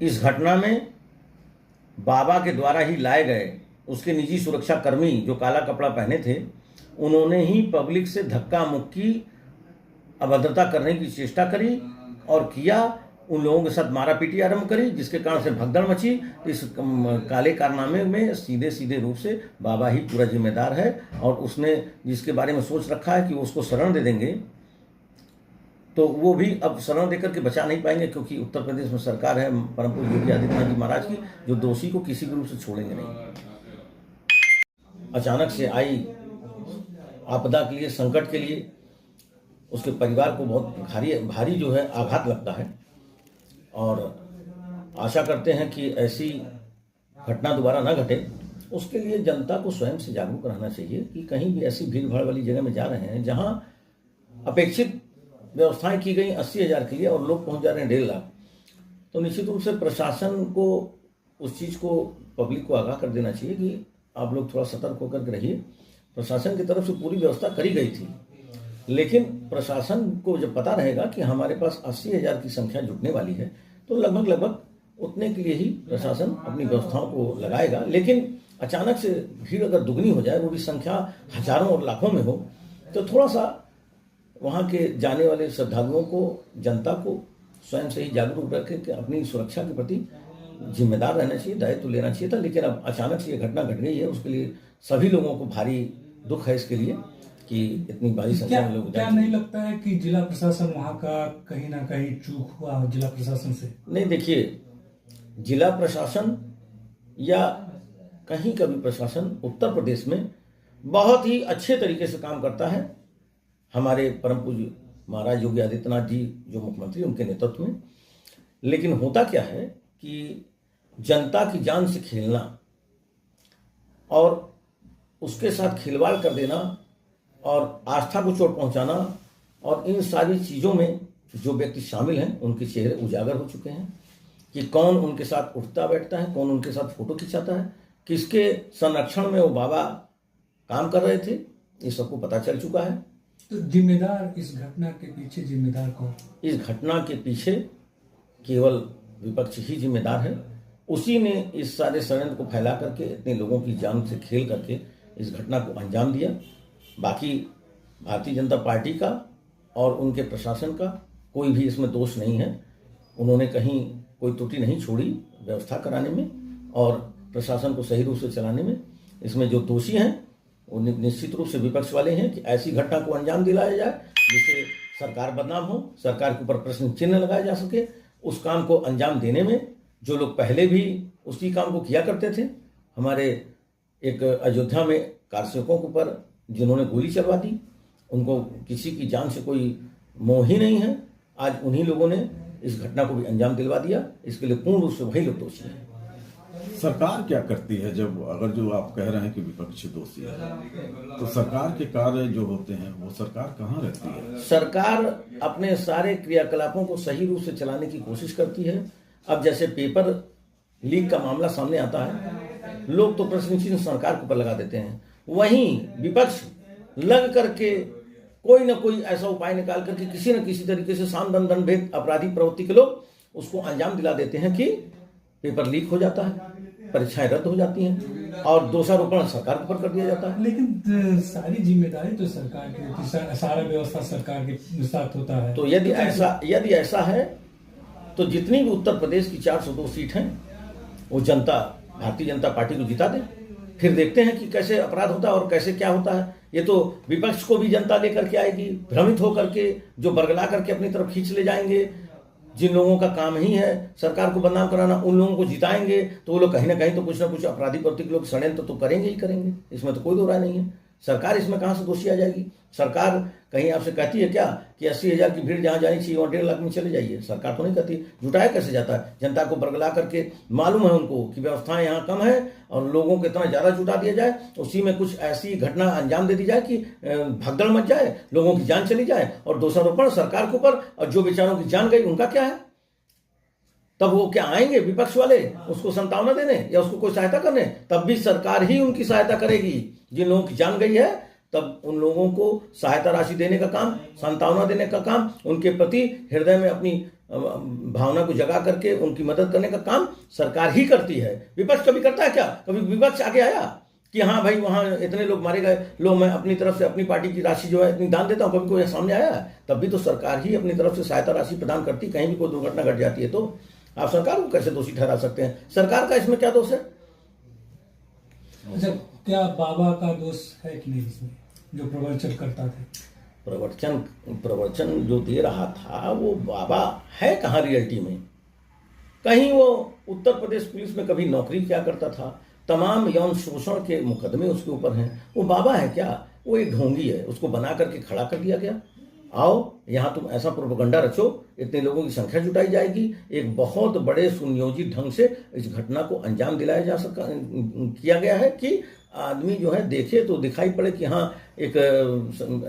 इस घटना में बाबा के द्वारा ही लाए गए उसके निजी सुरक्षा कर्मी जो काला कपड़ा पहने थे, उन्होंने ही पब्लिक से धक्का मुक्की अभद्रता करने की चेष्टा करी और किया। उन लोगों के साथ मारा पीटी आरंभ करी, जिसके कारण से भगदड़ मची। इस काले कारनामे में सीधे सीधे रूप से बाबा ही पूरा जिम्मेदार है, और उसने जिसके बारे में सोच रखा है कि वो उसको शरण दे देंगे, तो वो भी अब शरण देकर के बचा नहीं पाएंगे, क्योंकि उत्तर प्रदेश में सरकार है परम पूज्य योगी आदित्यनाथ जी महाराज की, जो दोषी को किसी भी रूप से छोड़ेंगे नहीं। अचानक से आई आपदा के लिए, संकट के लिए उसके परिवार को बहुत भारी जो है आघात लगता है, और आशा करते हैं कि ऐसी घटना दोबारा न घटे। उसके लिए जनता को स्वयं से जागरूक रहना चाहिए कि कहीं भी ऐसी भीड़ भाड़ वाली जगह में जा रहे हैं जहां अपेक्षित व्यवस्थाएं की गई 80,000 के लिए और लोग पहुंच जा रहे हैं 1.5 लाख, तो निश्चित रूप से प्रशासन को उस चीज़ को, पब्लिक को आगाह कर देना चाहिए कि आप लोग थोड़ा सतर्क होकर के रहिए। प्रशासन की तरफ से पूरी व्यवस्था करी गई थी, लेकिन प्रशासन को जब पता रहेगा कि हमारे पास 80,000 की संख्या जुटने वाली है, तो लगभग उतने के लिए ही प्रशासन अपनी व्यवस्थाओं को लगाएगा। लेकिन अचानक से भीड़ अगर दुगनी हो जाए, वो भी संख्या हजारों और लाखों में हो, तो थोड़ा सा वहाँ के जाने वाले श्रद्धालुओं को, जनता को स्वयं से ही जागरूक रखें कि अपनी सुरक्षा के प्रति जिम्मेदार रहना चाहिए, दायित्व लेना चाहिए था। लेकिन अब अचानक से ये घटना घट गई है, उसके लिए सभी लोगों को भारी दुख है इसके लिए कि इतनी बड़ी संख्या में लोग। क्या नहीं लगता है कि जिला प्रशासन वहाँ का कहीं ना कहीं चूक हुआ जिला प्रशासन से? नहीं, देखिए, जिला प्रशासन या कहीं का भी प्रशासन उत्तर प्रदेश में बहुत ही अच्छे तरीके से काम करता है। हमारे परम पूज्य महाराज योगी आदित्यनाथ जी जो मुख्यमंत्री, उनके नेतृत्व में। लेकिन होता क्या है कि जनता की जान से खेलना और उसके साथ खिलवाड़ कर देना और आस्था को चोट पहुंचाना, और इन सारी चीज़ों में जो व्यक्ति शामिल हैं उनके चेहरे उजागर हो चुके हैं कि कौन उनके साथ उठता बैठता है, कौन उनके साथ फोटो खिंचाता है, किसके संरक्षण में वो बाबा काम कर रहे थे, ये सबको पता चल चुका है। तो जिम्मेदार, इस घटना के पीछे जिम्मेदार कौन? इस घटना के पीछे केवल विपक्ष ही जिम्मेदार है। उसी ने इस सारे षड्यंत्र को फैला करके, इतने लोगों की जान से खेल करके इस घटना को अंजाम दिया। बाकी भारतीय जनता पार्टी का और उनके प्रशासन का कोई भी इसमें दोष नहीं है। उन्होंने कहीं कोई त्रुटि नहीं छोड़ी व्यवस्था कराने में और प्रशासन को सही रूप से चलाने में। इसमें जो दोषी हैं वो निश्चित रूप से विपक्ष वाले हैं कि ऐसी घटना को अंजाम दिलाया जाए जिससे सरकार बदनाम हो, सरकार के ऊपर प्रश्न चिन्ह लगाया जा सके। उस काम को अंजाम देने में जो लोग पहले भी उसी काम को किया करते थे, हमारे एक अयोध्या में कारसेवकों के ऊपर जिन्होंने गोली चलवा दी, उनको किसी की जान से कोई मोह ही नहीं है। आज उन्हीं लोगों ने इस घटना को भी अंजाम दिलवा दिया। इसके लिए पूर्ण रूप से वही लोग दोषी हैं। सरकार क्या करती है जब, अगर जो आप कह रहे हैं कि विपक्ष दोषी है, तो सरकार के कार्य जो होते हैं वो सरकार कहाँ रहती है? सरकार अपने सारे क्रियाकलापों को सही रूप से चलाने की कोशिश करती है। अब जैसे पेपर लीक का मामला सामने आता है, लोग तो प्रश्न चिन्ह सरकार के ऊपर लगा देते हैं, वहीं विपक्ष लग करके कोई ना कोई ऐसा उपाय निकाल करके किसी न किसी तरीके से साम दम दंड भेद अपराधी प्रवृत्ति के लोग उसको अंजाम दिला देते हैं कि पेपर लीक हो जाता है, परीक्षाएं रद्द हो जाती हैं और दोषारोपण सरकार के ऊपर कर दिया जाता है। लेकिन सारी जिम्मेदारी तो सरकार की, सारा व्यवस्था सरकार के साथ होता है। तो यदि ऐसा है तो जितनी भी उत्तर प्रदेश की 402 सीट हैं वो जनता भारतीय जनता पार्टी को जिता दे, फिर देखते हैं कि कैसे अपराध होता है और कैसे क्या होता है। ये तो विपक्ष को भी जनता लेकर के आएगी, भ्रमित होकर के जो बरगला करके अपनी तरफ खींच ले जाएंगे। जिन लोगों का काम ही है सरकार को बदनाम कराना, उन लोगों को जिताएंगे तो वो लोग कहीं ना कहीं तो कुछ ना कुछ अपराधी प्रवृत्ति के लोग षड्यंत्र तो करेंगे ही करेंगे। इसमें तो कोई दो राय नहीं है। सरकार इसमें कहाँ से दोषी आ जाएगी? सरकार कहीं आपसे कहती है क्या कि 80,000 की भीड़ जहाँ जानी चाहिए वहाँ 1.5 लाख में चले जाइए? सरकार तो नहीं कहती। जुटाया कैसे जाता है? जनता को बरगला करके मालूम है उनको कि व्यवस्थाएं यहाँ कम है और लोगों को इतना ज़्यादा जुटा दिया जाए, उसी में कुछ ऐसी घटना अंजाम दे दी जाए कि भगदड़ मच जाए, लोगों की जान चली जाए और दोषारोपण सरकार के ऊपर, और जो बेचारों की जान गई उनका क्या है? तब वो क्या आएंगे विपक्ष वाले उसको संतावना देने या उसको कोई सहायता करने? तब भी सरकार ही उनकी सहायता करेगी। जिन लोगों की जान गई है तब उन लोगों को सहायता राशि देने का काम, सांत्वना देने का काम, उनके प्रति हृदय में अपनी भावना को जगा करके उनकी मदद करने का काम सरकार ही करती है। विपक्ष कभी करता है क्या? कभी विपक्ष आगे आया कि हाँ भाई वहाँ इतने लोग मारे गए, लो मैं अपनी तरफ से अपनी पार्टी की राशि जो है इतनी दान देता हूँ, कभी कोई सामने आया? तब भी तो सरकार ही अपनी तरफ से सहायता राशि प्रदान करती। कहीं भी कोई दुर्घटना घट जाती है तो आप सरकार को कैसे दोषी ठहरा सकते हैं? सरकार का इसमें क्या दोष है? अच्छा, क्या बाबा का दोष है कि नहीं इसमें, जो प्रवचन करता था? प्रवचन जो दे रहा था वो बाबा है कहाँ रियलिटी में? कहीं वो उत्तर प्रदेश पुलिस में कभी नौकरी किया करता था, तमाम यौन शोषण के मुकदमे उसके ऊपर हैं। वो बाबा है क्या? वो एक ढोंगी है, उसको बना करके खड़ा कर दिया गया। आओ यहाँ तुम ऐसा प्रोपेगेंडा रचो, इतने लोगों की संख्या जुटाई जाएगी, एक बहुत बड़े सुनियोजित ढंग से इस घटना को अंजाम दिलाया जा सका किया गया है कि आदमी जो है देखे तो दिखाई पड़े कि हाँ एक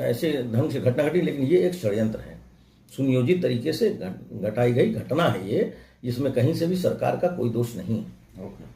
ऐसे ढंग से घटना घटी, लेकिन ये एक षड्यंत्र है, सुनियोजित तरीके से घटाई गई घटना है ये, इसमें कहीं से भी सरकार का कोई दोष नहीं है। ओके।